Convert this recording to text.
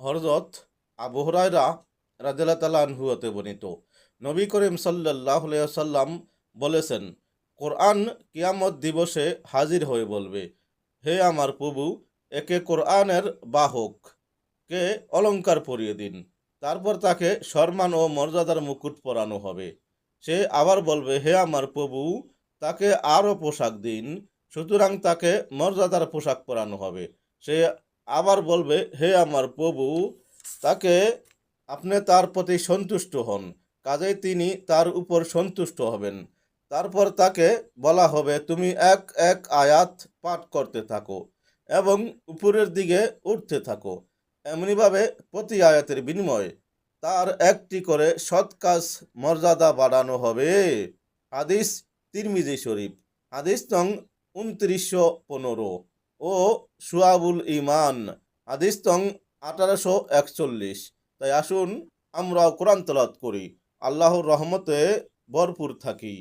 হযরত আবু হুরায়রা রাদিয়াল্লাহু তাআলা আনহু হতে বর্ণিত, নবী করিম সাল্লাল্লাহু আলাইহি ওয়াসাল্লাম বলেছেন, কোরআন কিয়ামত দিবসে হাজির হয়ে বলবে, হে আমার প্রভু, একে কোরআনের বাহক কে অলংকার পরিয়ে দিন। তারপর তাকে সম্মান ও মর্যাদার মুকুট পরানো হবে। সে আবার বলবে, হে আমার প্রভু, তাকে আরও পোশাক দিন। সুতরাং তাকে মর্যাদার পোশাক পরানো হবে। সে আবার বলবে, হে আমার প্রভু, তাকে আপনি তার প্রতি সন্তুষ্ট হন, কাজেই তিনি তার উপর সন্তুষ্ট হবেন। তারপর তাকে বলা হবে, তুমি এক এক আয়াত পাঠ করতে থাকো এবং উপরের দিকে উঠতে থাকো। এমনিভাবে প্রতি আয়াতের বিনিময়ে তার একটি করে সৎ কাজ মর্যাদা বাড়ানো হবে। হাদিস তিরমিজি শরীফ, হাদিস নং ২৯১৫ ও শুআবুল ঈমান, হাদিস নং ১৮৪১। তাই আসুন আমরাও কোরআন তেলাওয়াত করি, আল্লাহর রহমতে ভরপুর থাকি।